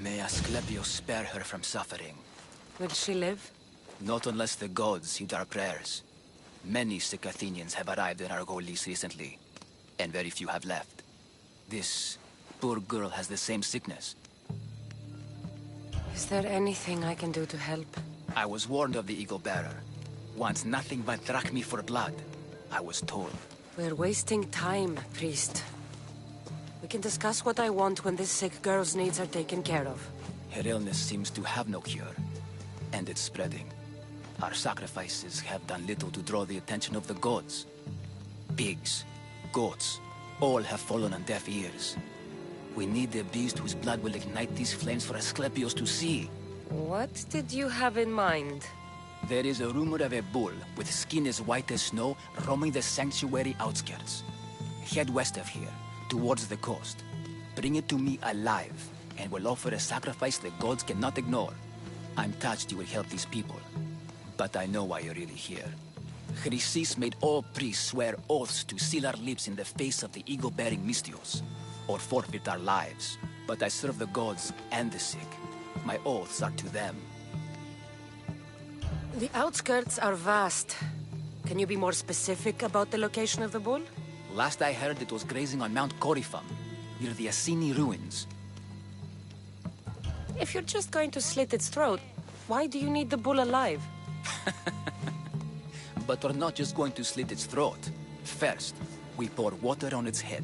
May Asclepio spare her from suffering. Will she live? Not unless the gods heed our prayers. Many sick Athenians have arrived in Argolis recently, and very few have left. This poor girl has the same sickness. Is there anything I can do to help? I was warned of the Eagle Bearer. Wants nothing but drachmi for blood, I was told. We're wasting time, priest. We can discuss what I want when this sick girl's needs are taken care of. Her illness seems to have no cure, and it's spreading. Our sacrifices have done little to draw the attention of the gods. Pigs, goats, all have fallen on deaf ears. We need the beast whose blood will ignite these flames for Asclepios to see. What did you have in mind? There is a rumor of a bull with skin as white as snow roaming the sanctuary outskirts. Head west of here, towards the coast. Bring it to me alive, and we'll offer a sacrifice the gods cannot ignore. I'm touched you will help these people, but I know why you're really here. Chrysis made all priests swear oaths to seal our lips in the face of the eagle-bearing Mystios, or forfeit our lives. But I serve the gods and the sick. My oaths are to them. The outskirts are vast. Can you be more specific about the location of the bull? Last I heard, it was grazing on Mount Coryphum, near the Assini ruins. If you're just going to slit its throat, why do you need the bull alive? But we're not just going to slit its throat. First, we pour water on its head.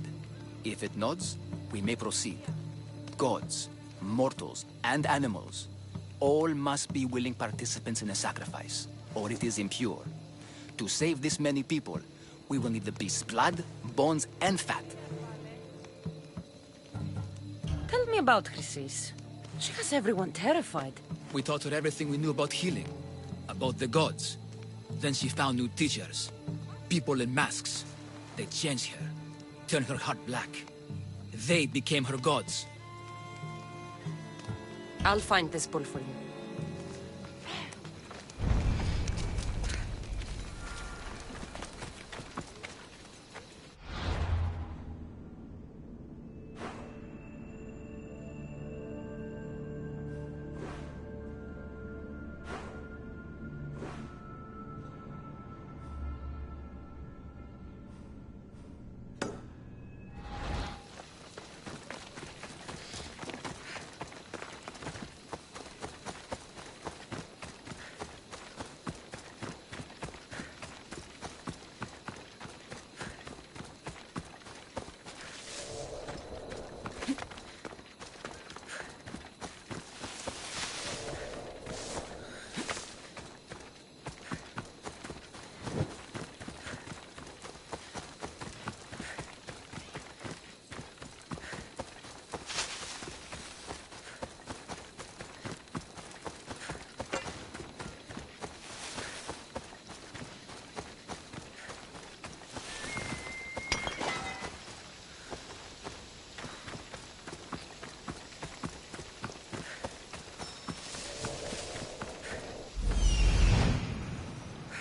If it nods, we may proceed. Gods, mortals, and animals, all must be willing participants in a sacrifice, or it is impure. To save this many people, we will need the beast's blood, bones, and fat. Tell me about Chrysis. She has everyone terrified. We taught her everything we knew about healing, about the gods. Then she found new teachers, people in masks. They changed her, turned her heart black. They became her gods. I'll find this bull for you.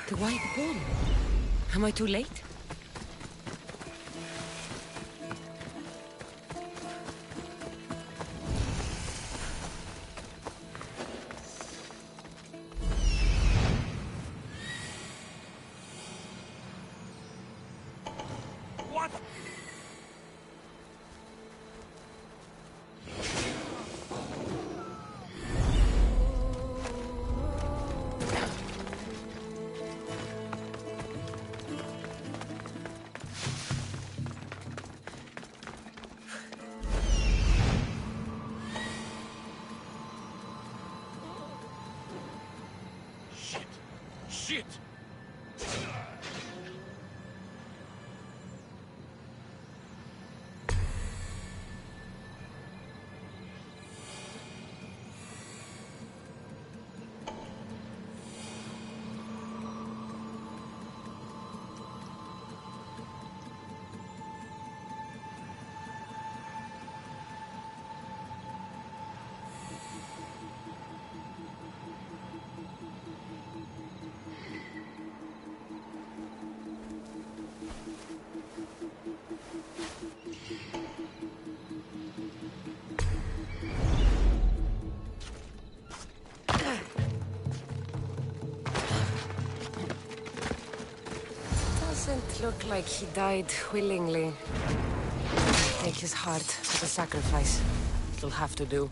The white bull. Am I too late? What? Shit! Looked like he died willingly. Take his heart as a sacrifice. It'll have to do.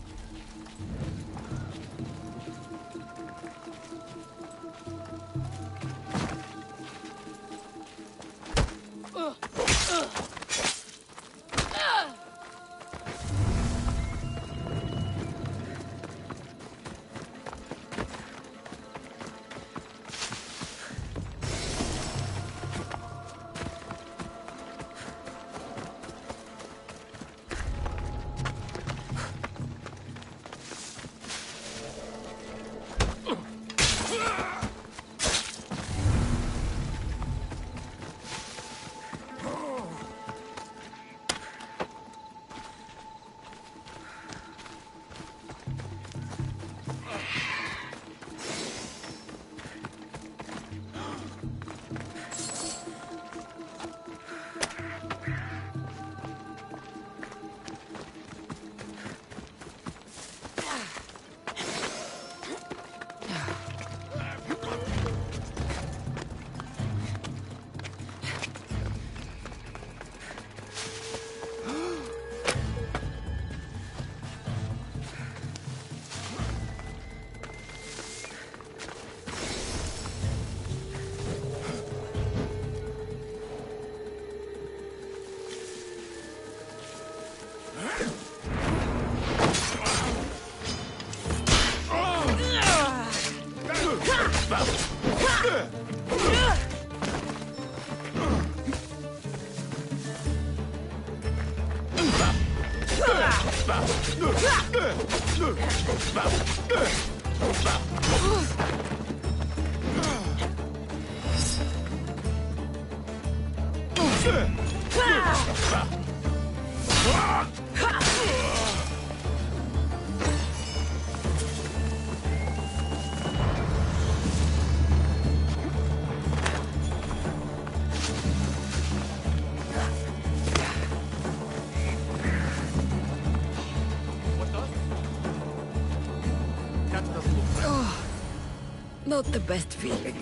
Not the best feeling.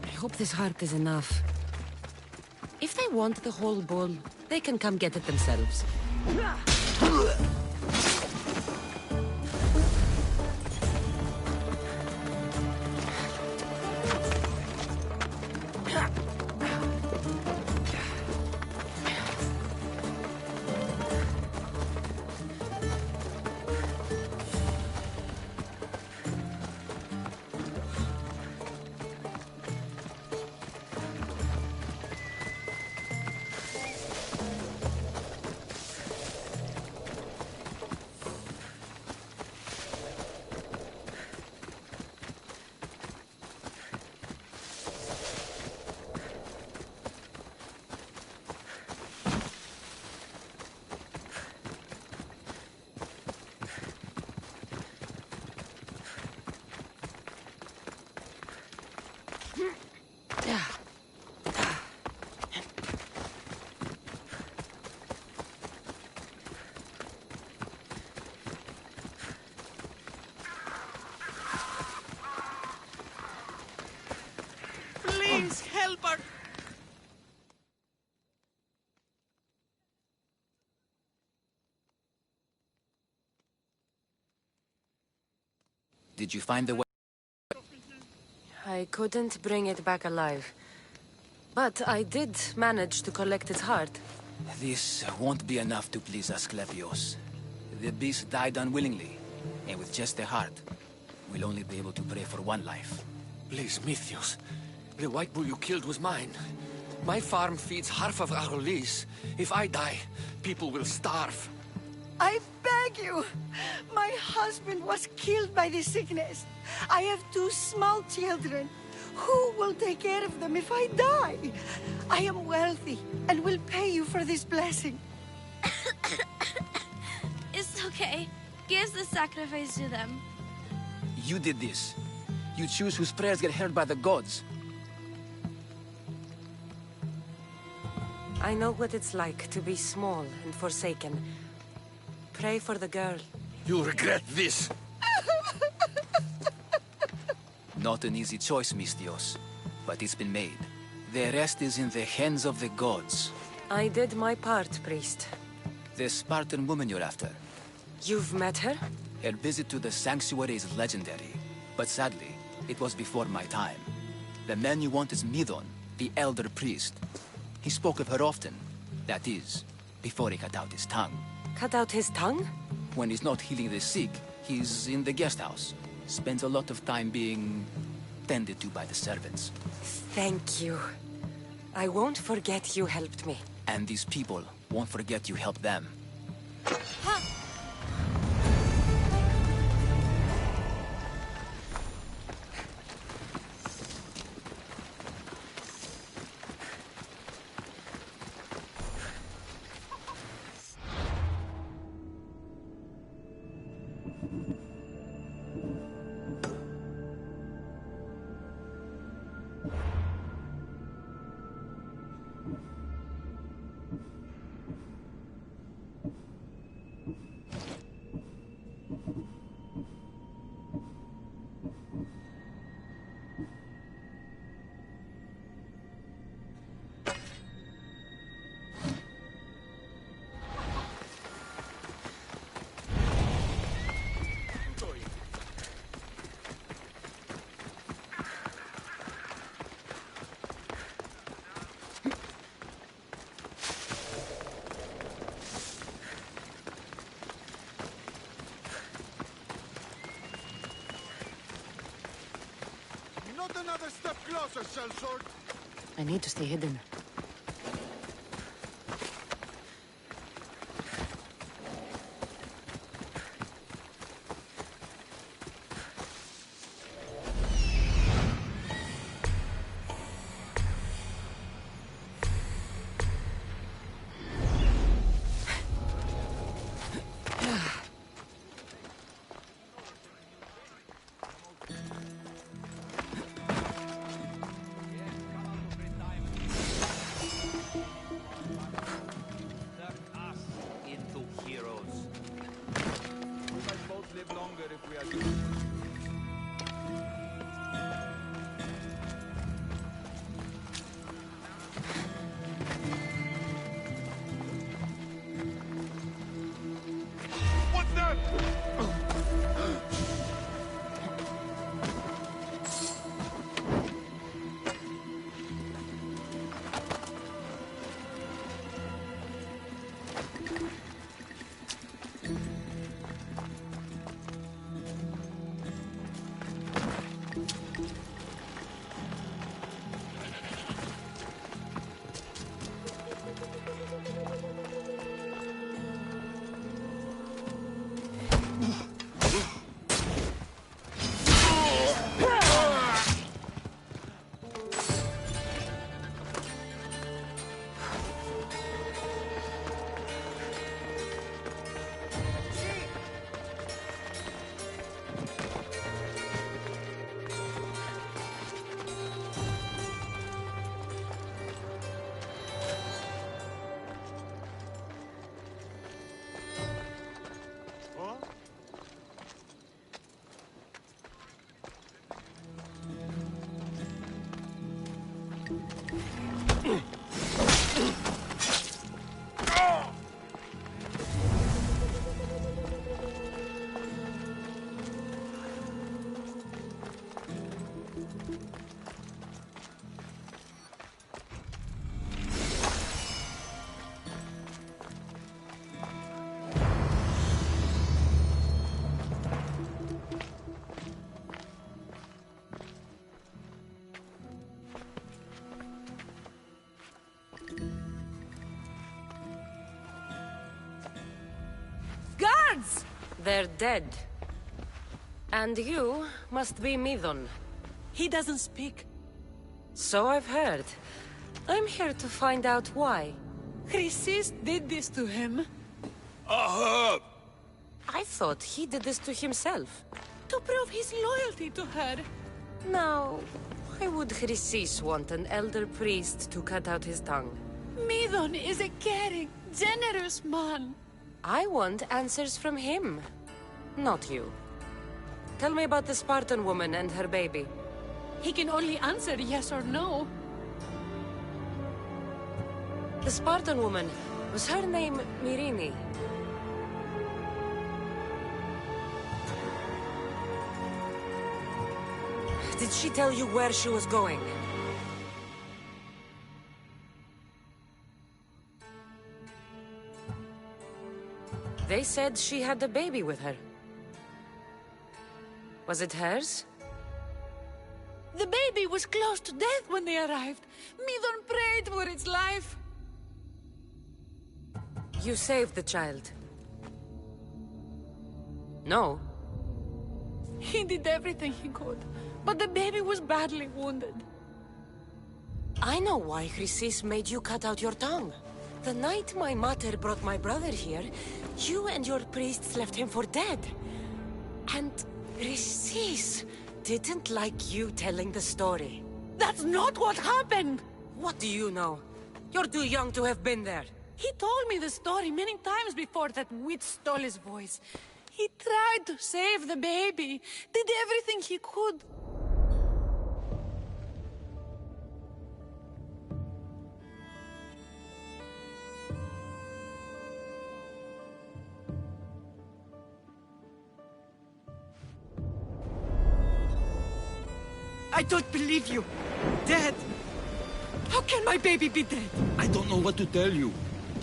I hope this heart is enough. If they want the whole bull, they can come get it themselves. Please help her! Did you find the way? I couldn't bring it back alive. But I did manage to collect its heart. This won't be enough to please Asclepios. The beast died unwillingly, and with just the heart, we'll only be able to pray for one life. Please, Mythios. The white bull you killed was mine. My farm feeds half of our lease. If I die, people will starve. I beg you! My husband was killed by this sickness. I have 2 small children. Who will take care of them if I die? I am wealthy and will pay you for this blessing. It's okay. Give the sacrifice to them. You did this. You choose whose prayers get heard by the gods. I know what it's like to be small and forsaken. Pray for the girl, You'll regret this. Not an easy choice, Mistios, but it's been made. The rest is in the hands of the gods. I did my part, priest. The Spartan woman you're after. You've met her? Her visit to the sanctuary is legendary, but sadly, it was before my time. The man you want is Midon, the elder priest. He spoke of her often. That is, before he cut out his tongue. Cut out his tongue? When he's not healing the sick, he's in the guest house. Spends a lot of time being tended to by the servants. Thank you. I won't forget you helped me. And these people won't forget you helped them. Another step closer, sellsword! I need to stay hidden. They're dead. And you must be Midon. He doesn't speak. So I've heard. I'm here to find out why. Chrysis did this to him. I thought he did this to himself. To prove his loyalty to her. Now, why would Chrysis want an elder priest to cut out his tongue? Midon is a caring, generous man. I want answers from him. Not you. Tell me about the Spartan woman and her baby. He can only answer yes or no. The Spartan woman, was her name Mirini? Did she tell you where she was going? They said she had a baby with her. Was it hers? The baby was close to death when they arrived. Midon prayed for its life. You saved the child. No. He did everything he could, but the baby was badly wounded. I know why Chrysis made you cut out your tongue. The night my mater brought my brother here, you and your priests left him for dead. And Chrysis didn't like you telling the story. That's not what happened! What do you know? You're too young to have been there. He told me the story many times before that witch stole his voice. He tried to save the baby, did everything he could. I don't believe you. Dead? How can my baby be dead? I don't know what to tell you.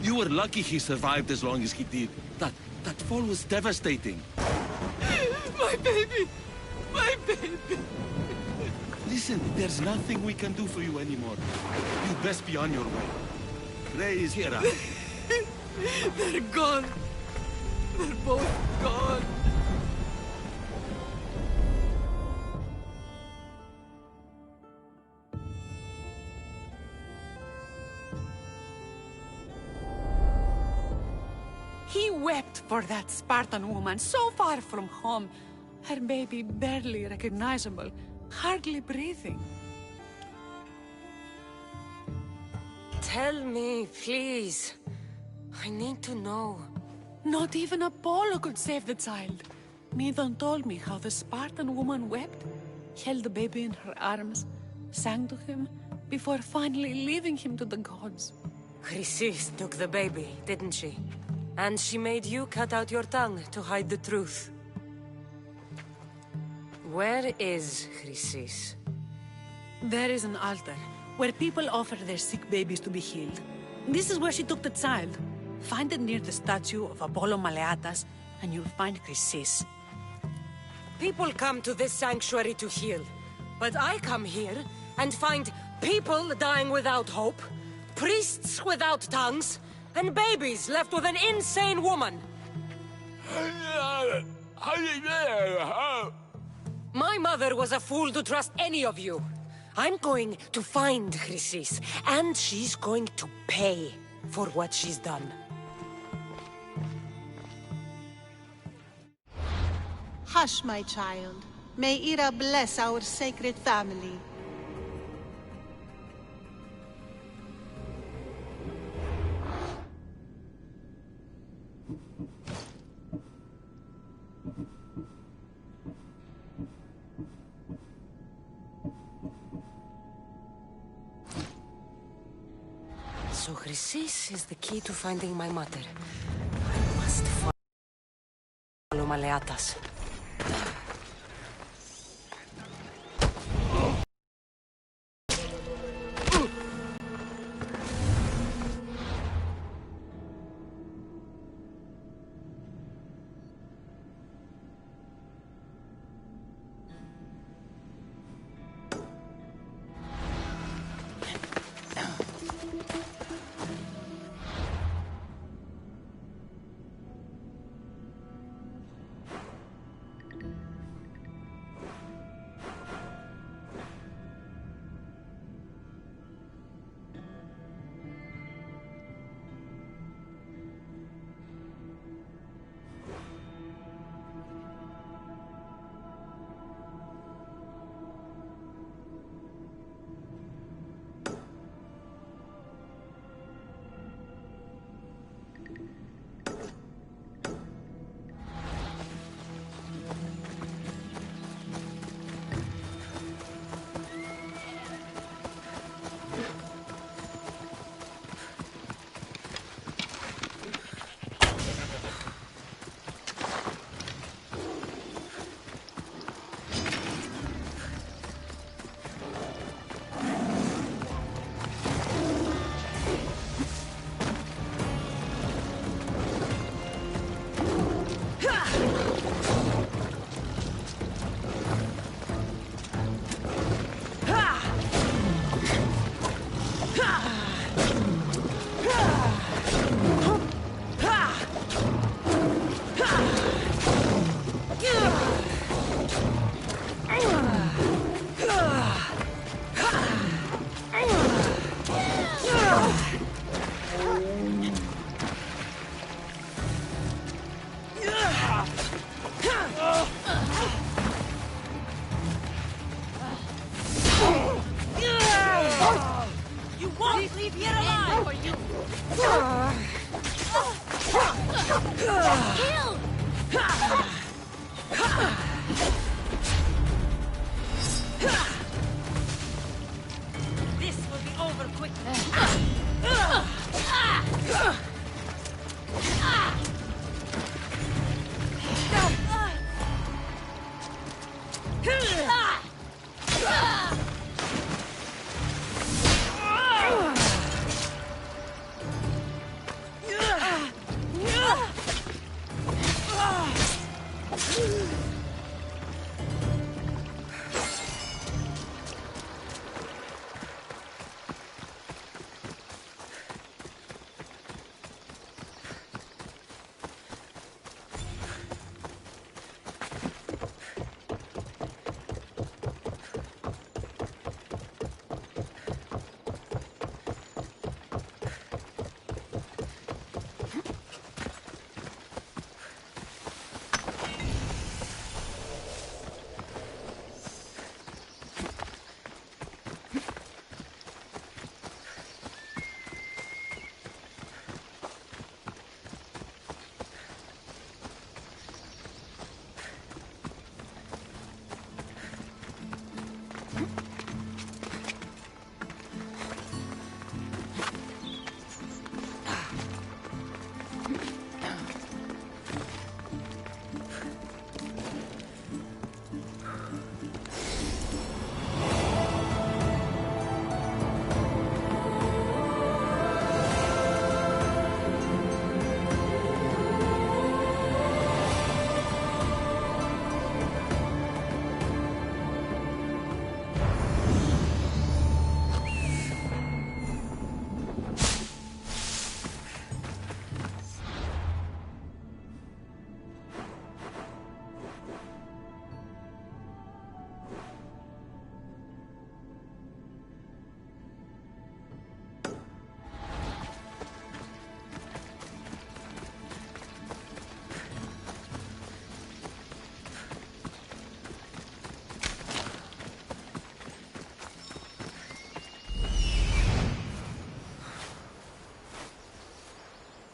You were lucky he survived as long as he did. That fall was devastating. My baby! My baby! Listen, there's nothing we can do for you anymore. You'd best be on your way. Ray is here. They're gone. They're both gone. He wept for that Spartan woman so far from home. Her baby barely recognizable, hardly breathing. Tell me, please. I need to know. Not even Apollo could save the child. Midon told me how the Spartan woman wept, held the baby in her arms, sang to him, before finally leaving him to the gods. Chrysis took the baby, didn't she? And she made you cut out your tongue to hide the truth. Where is Chrysis? There is an altar, where people offer their sick babies to be healed. This is where she took the child. Find it near the statue of Apollo Maleatas, and you'll find Chrysis. People come to this sanctuary to heal. But I come here and find people dying without hope, priests without tongues, and babies left with an insane woman. My mother was a fool to trust any of you. I'm going to find Chrysis, and she's going to pay for what she's done. Hush, my child. May Ira bless our sacred family. So Chrysis is the key to finding my mother. I must follow Maleatas.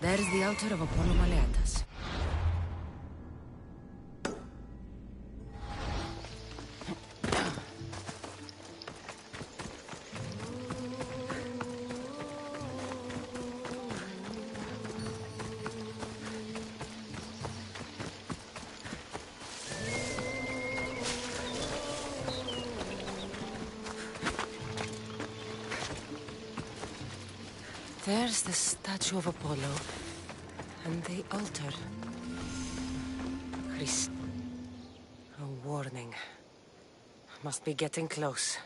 There's the altar of Apollo Maleatas. There's the statue of Apollo, and the altar. Christ. A warning. Must be getting close.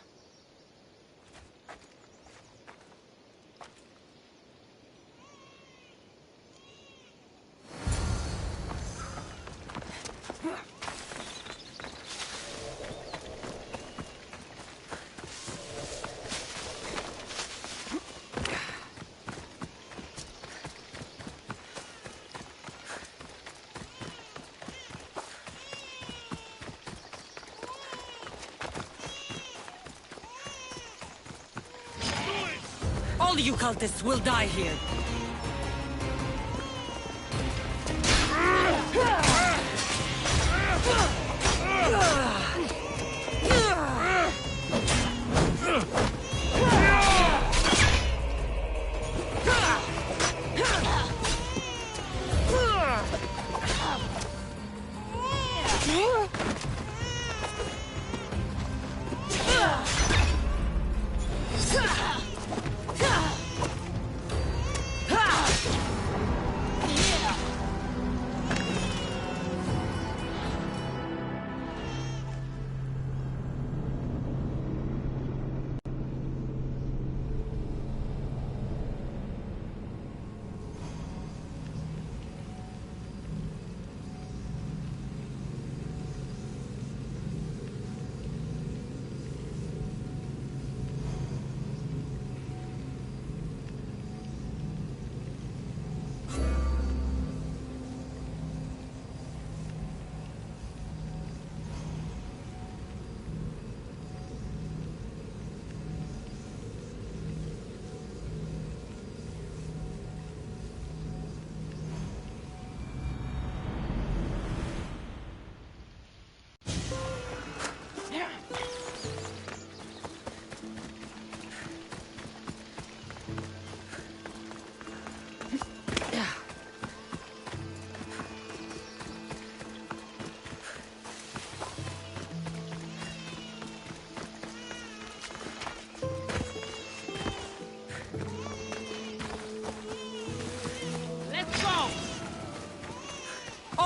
All you cultists will die here.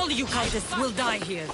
All you cultists will die here.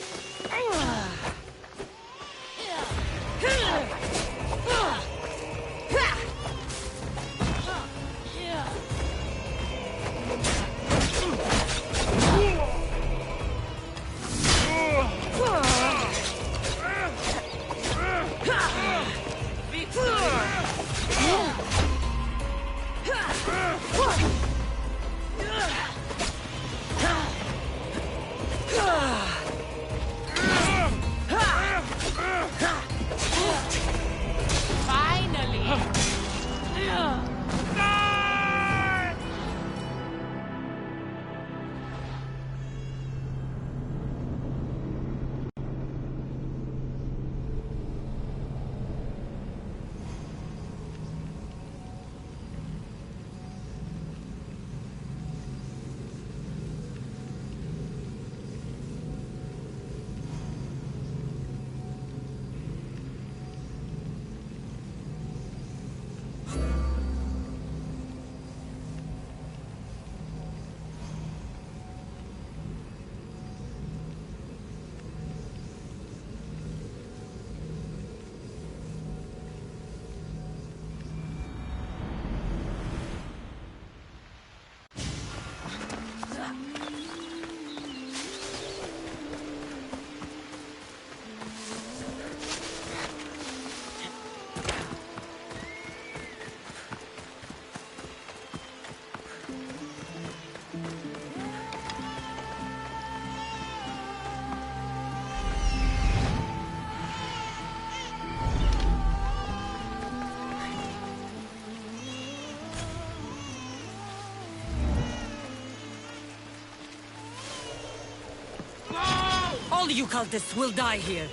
All you cultists will die here.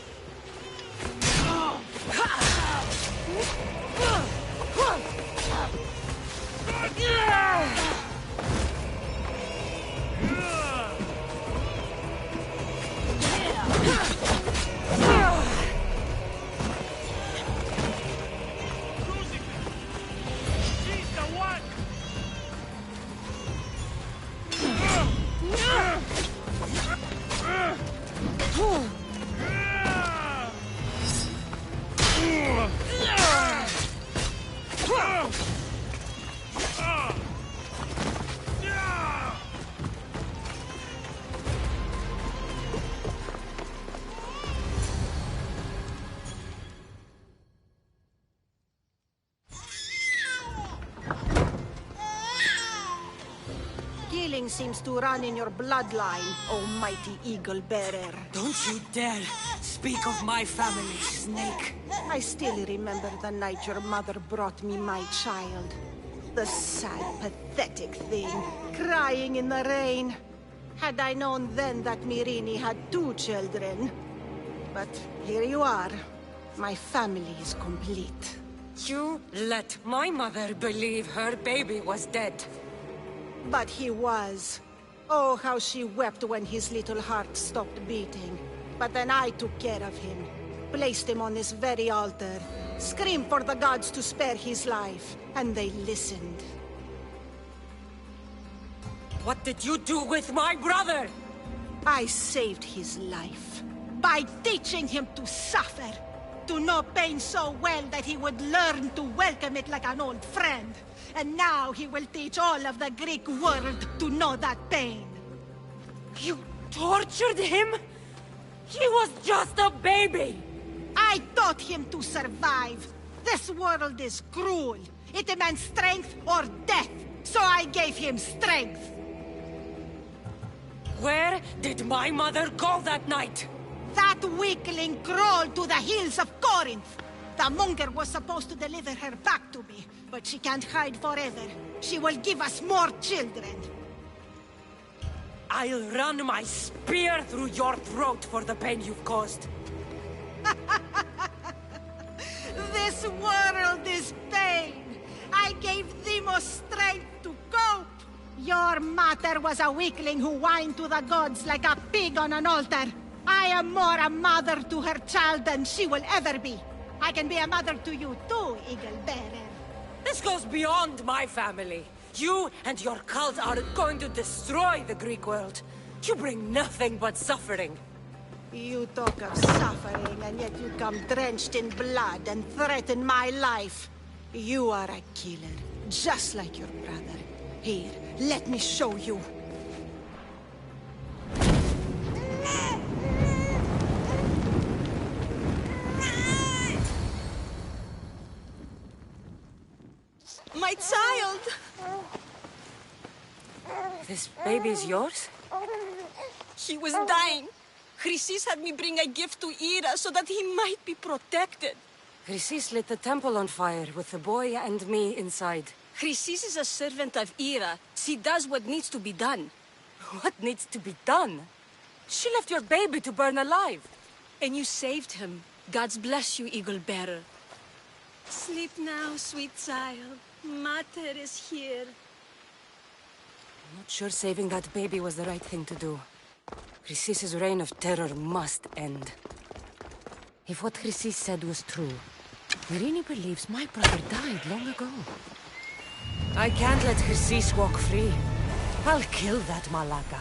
Killing seems to run in your bloodline, oh mighty eagle bearer. Don't you dare speak of my family, Snake. I still remember the night your mother brought me my child. The sad, pathetic thing, crying in the rain. Had I known then that Myrrine had 2 children. But here you are. My family is complete. You let my mother believe her baby was dead. But he was. Oh, how she wept when his little heart stopped beating. But then I took care of him. Placed him on this very altar. Screamed for the gods to spare his life. And they listened. What did you do with my brother? I saved his life. By teaching him to suffer. To know pain so well that he would learn to welcome it like an old friend. And now he will teach all of the Greek world to know that pain. You tortured him? He was just a baby! I taught him to survive. This world is cruel. It demands strength or death. So I gave him strength. Where did my mother go that night? That weakling crawled to the hills of Corinth. The monger was supposed to deliver her back to me, but she can't hide forever. She will give us more children. I'll run my spear through your throat for the pain you've caused. This world is pain. I gave Demos strength to cope. Your mother was a weakling who whined to the gods like a pig on an altar. I am more a mother to her child than she will ever be. I can be a mother to you too, Eagle Bearer. This goes beyond my family. You and your cult are going to destroy the Greek world. You bring nothing but suffering. You talk of suffering, and yet you come drenched in blood and threaten my life. You are a killer, just like your brother. Here, let me show you. My child! This baby is yours? He was dying. Chrysis had me bring a gift to Ira so that he might be protected. Chrysis lit the temple on fire with the boy and me inside. Chrysis is a servant of Ira. She does what needs to be done. What needs to be done? She left your baby to burn alive. And you saved him. God's bless you, Eagle Bearer. Sleep now, sweet child. Mater is here. I'm not sure saving that baby was the right thing to do. Chrysis' reign of terror must end. If what Chrysis said was true, Irini believes my brother died long ago. I can't let Chrysis walk free. I'll kill that Malaka.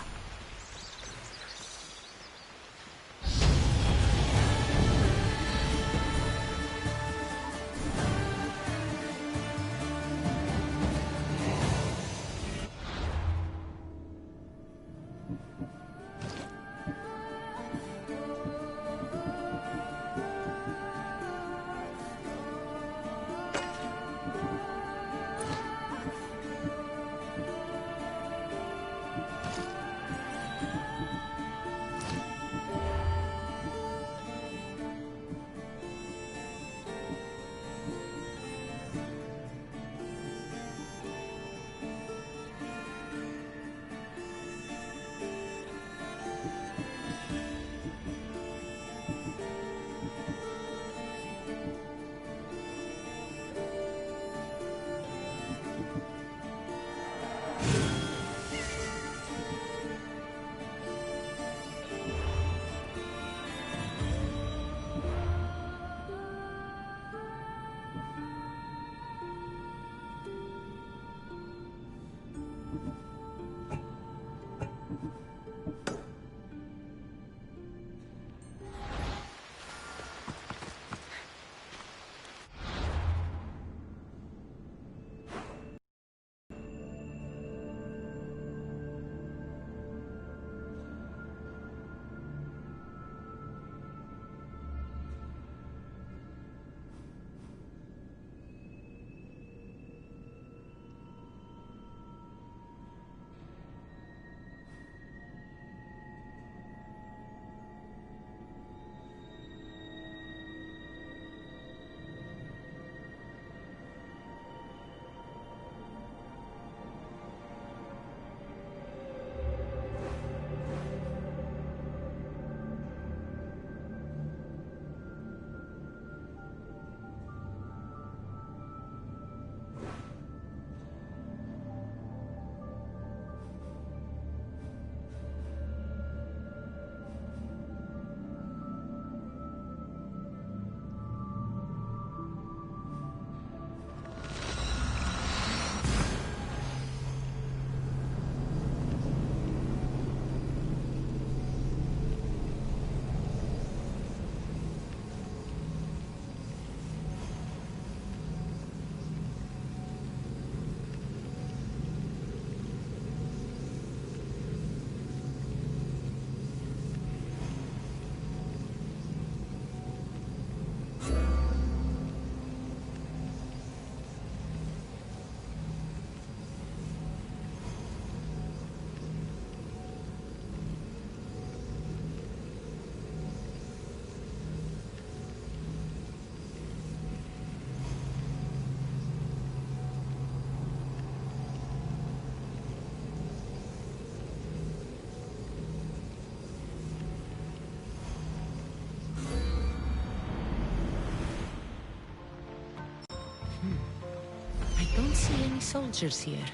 Don't see any soldiers here.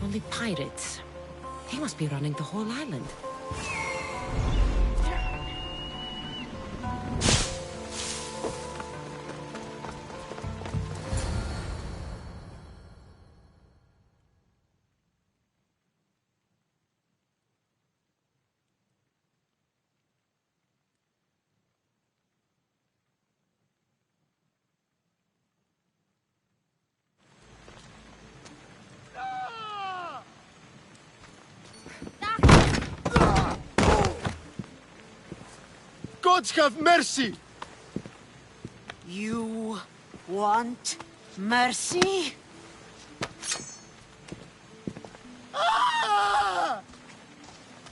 Only pirates. They must be running the whole island. gods have mercy! You want mercy? Ah!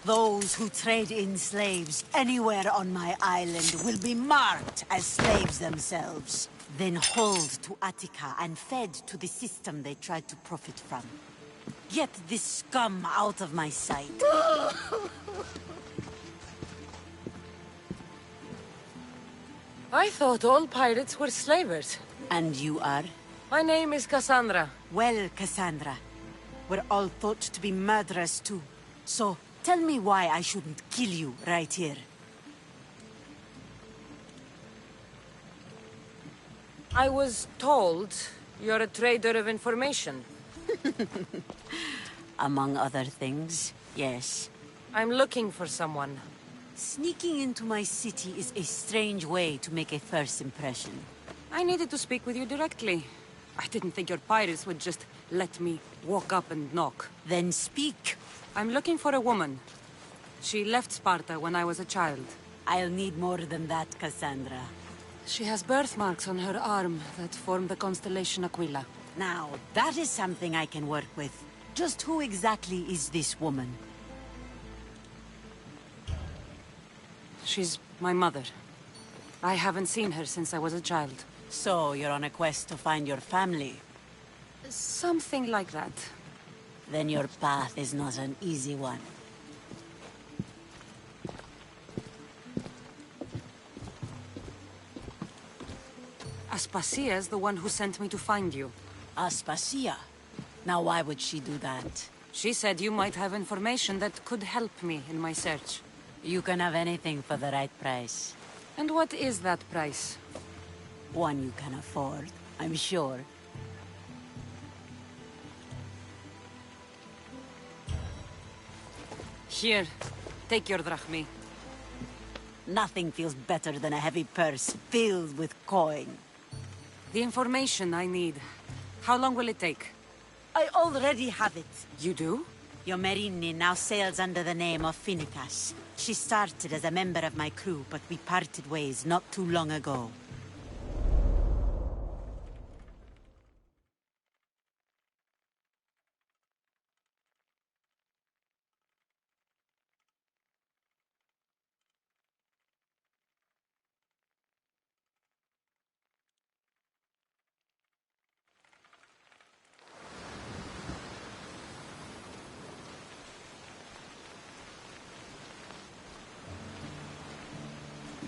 Those who trade in slaves anywhere on my island will be marked as slaves themselves, then hauled to Attica and fed to the system they tried to profit from. Get this scum out of my sight. I thought all pirates were slavers. And you are? My name is Cassandra. Well, Cassandra, we're all thought to be murderers too. So, tell me why I shouldn't kill you right here. I was told you're a trader of information. Among other things, yes. I'm looking for someone. Sneaking into my city is a strange way to make a first impression. I needed to speak with you directly. I didn't think your pirates would just let me walk up and knock. Then speak. I'm looking for a woman. She left Sparta when I was a child. I'll need more than that, Cassandra. She has birthmarks on her arm that form the constellation Aquila. Now, that is something I can work with. Just who exactly is this woman? She's my mother. I haven't seen her since I was a child. So, you're on a quest to find your family? Something like that. Then your path is not an easy one. Aspasia's the one who sent me to find you. Aspasia? Now why would she do that? She said you might have information that could help me in my search. You can have anything for the right price. And what is that price? One you can afford, I'm sure. Here, take your drachmi. Nothing feels better than a heavy purse filled with coin. The information I need. How long will it take? I already have it. You do? Yomerini now sails under the name of Finicas. She started as a member of my crew, but we parted ways not too long ago.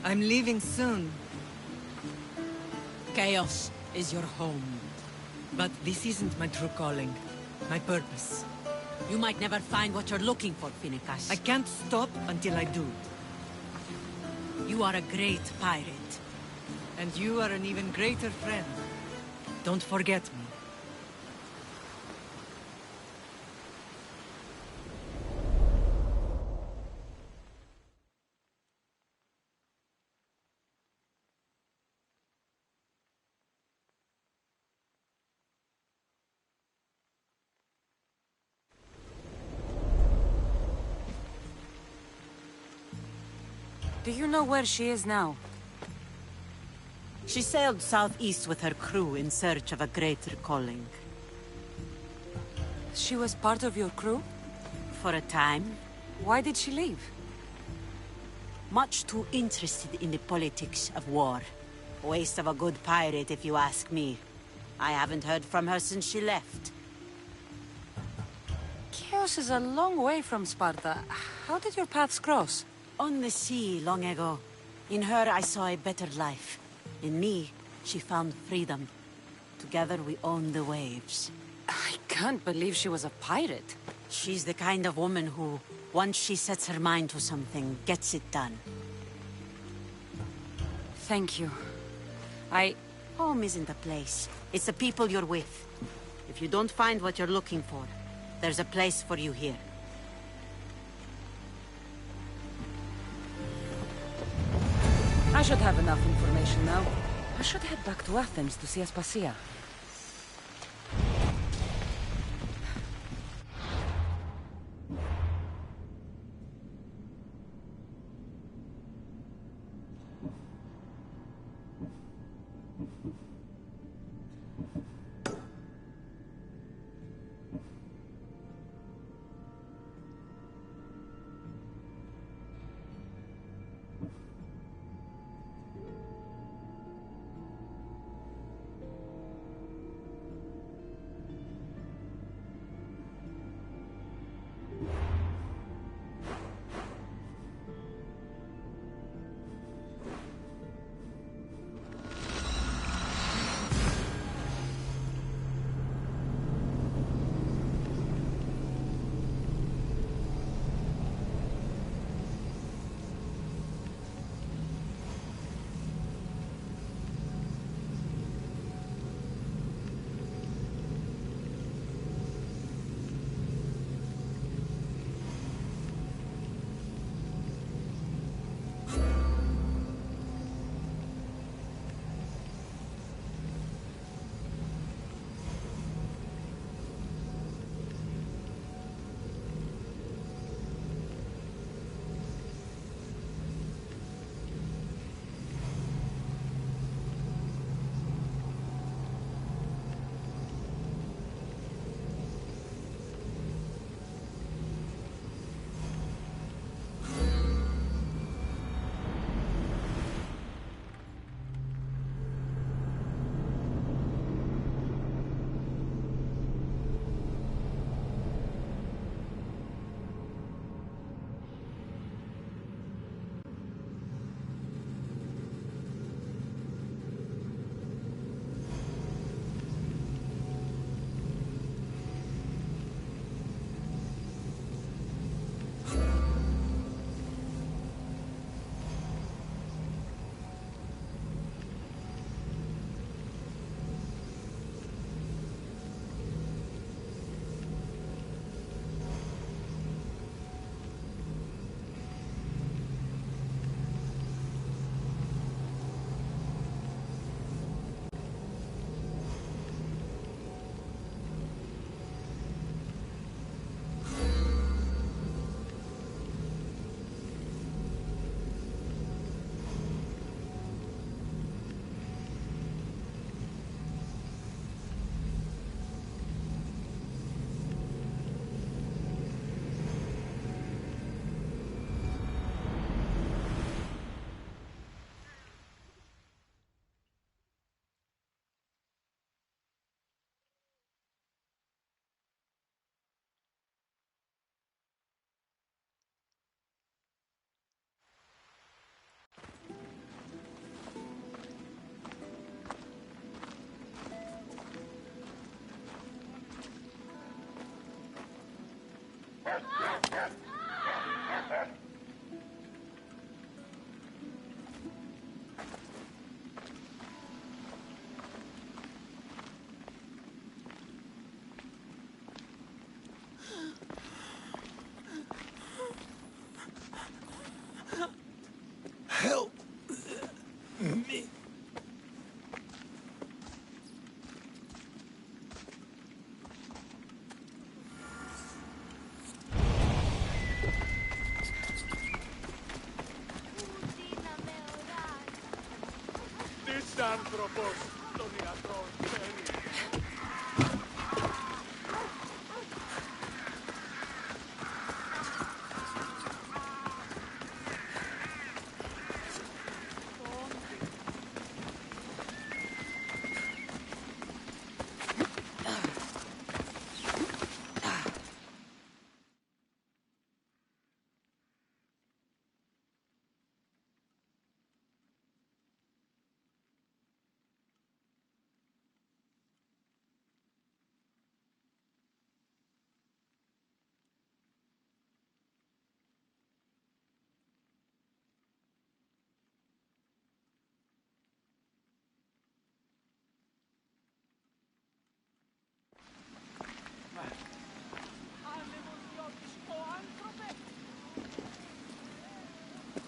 I'm leaving soon. Chaos is your home. But this isn't my true calling. My purpose. You might never find what you're looking for, Finicas. I can't stop until I do. You are a great pirate. And you are an even greater friend. Don't forget me. Do you know where she is now? She sailed southeast with her crew in search of a greater calling. She was part of your crew? For a time. Why did she leave? Much too interested in the politics of war. Waste of a good pirate, if you ask me. I haven't heard from her since she left. Chios is a long way from Sparta. How did your paths cross? On the sea, long ago. In her, I saw a better life. In me, she found freedom. Together, we owned the waves. I can't believe she was a pirate. She's the kind of woman who, once she sets her mind to something, gets it done. Thank you. Home isn't a place. It's the people you're with. If you don't find what you're looking for, there's a place for you here. I should have enough information now. I should head back to Athens to see Aspasia. Help me. This anthropos, τον ιατρό φέρει.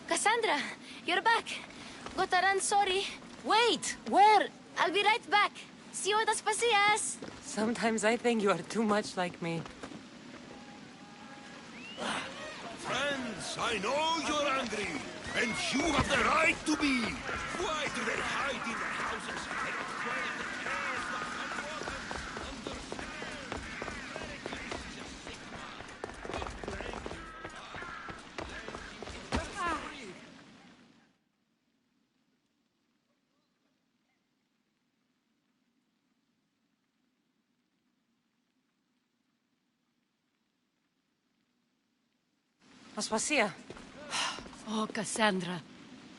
Cassandra, you're back. Gotaran, sorry. Wait! Where? I'll be right back. See you at Aspasias. Sometimes I think you are too much like me. Friends, I know you're angry, and you have the right to be. Why do they hide in the houses? Aspasia. Oh, Cassandra,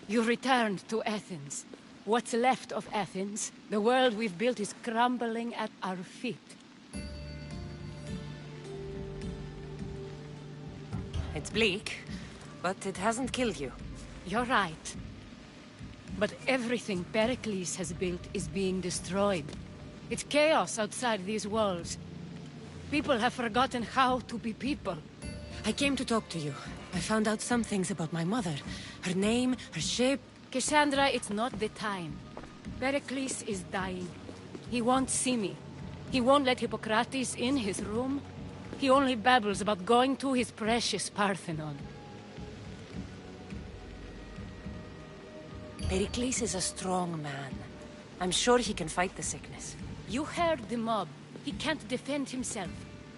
you returned to Athens. What's left of Athens, the world we've built is crumbling at our feet. It's bleak, but it hasn't killed you. You're right. But everything Pericles has built is being destroyed. It's chaos outside these walls. People have forgotten how to be people. I came to talk to you. I found out some things about my mother. Her name, her shape. Cassandra, it's not the time. Pericles is dying. He won't see me. He won't let Hippocrates in his room. He only babbles about going to his precious Parthenon. Pericles is a strong man. I'm sure he can fight the sickness. You heard the mob. He can't defend himself.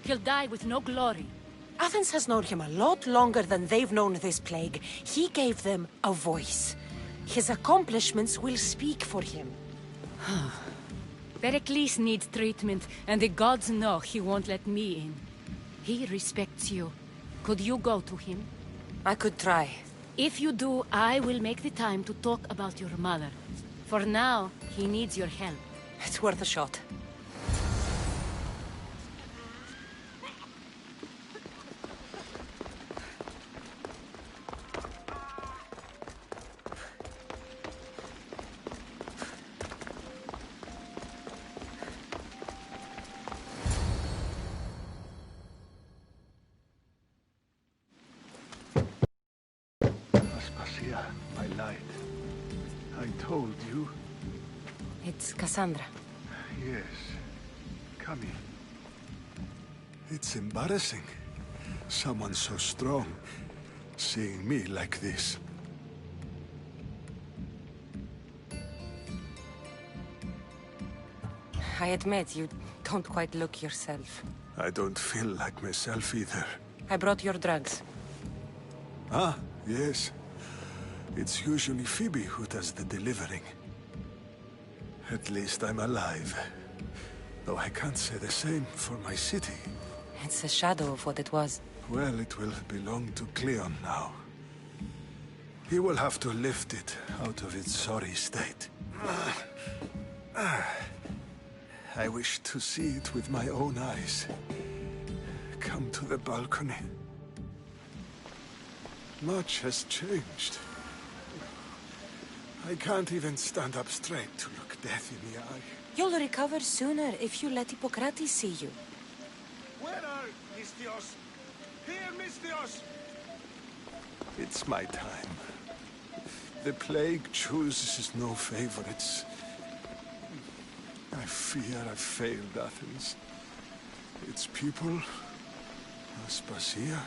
He'll die with no glory. Athens has known him a lot longer than they've known this plague. He gave them a voice. His accomplishments will speak for him. Pericles needs treatment, and the gods know he won't let me in. He respects you. Could you go to him? I could try. If you do, I will make the time to talk about your mother. For now, he needs your help. It's worth a shot. Aspasia, my light. I told you. It's Cassandra. Yes. Come in. It's embarrassing. Someone so strong, seeing me like this. I admit, you don't quite look yourself. I don't feel like myself either. I brought your drugs. Ah, yes. It's usually Phoebe who does the delivering. At least I'm alive. Though I can't say the same for my city. It's a shadow of what it was. Well, it will belong to Cleon now. He will have to lift it out of its sorry state. I wish to see it with my own eyes. Come to the balcony. Much has changed. I can't even stand up straight to look death in the eye. You'll recover sooner if you let Hippocrates see you. Where are Mistios? Here, Mistios! It's my time. The plague chooses no favorites. I fear I've failed Athens. Its people, Aspasia.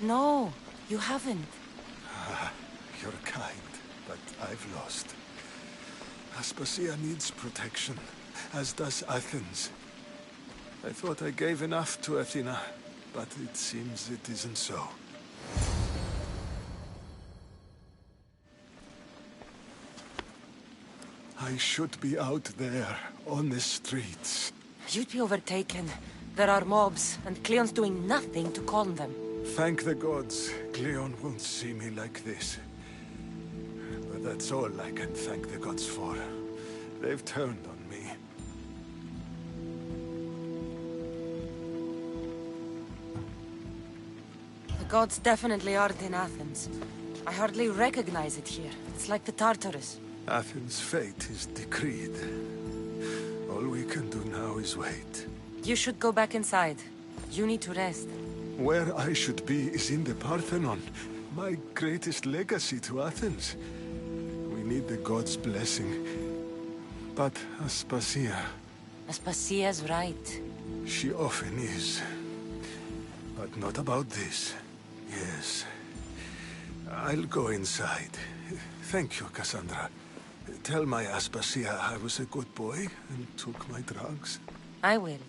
No, you haven't. You're kind, but I've lost. Aspasia needs protection, as does Athens. I thought I gave enough to Athena, but it seems it isn't so. I should be out there, on the streets. You'd be overtaken. There are mobs, and Cleon's doing nothing to calm them. Thank the gods, Cleon won't see me like this. But that's all I can thank the gods for. They've turned on me. The gods definitely aren't in Athens. I hardly recognize it here. It's like the Tartarus. Athens' fate is decreed. All we can do now is wait. You should go back inside. You need to rest. Where I should be is in the Parthenon, my greatest legacy to Athens. We need the gods' blessing. But Aspasia... Aspasia's right. She often is. But not about this. Yes. I'll go inside. Thank you, Cassandra. Tell my Aspasia I was a good boy and took my drugs. I will.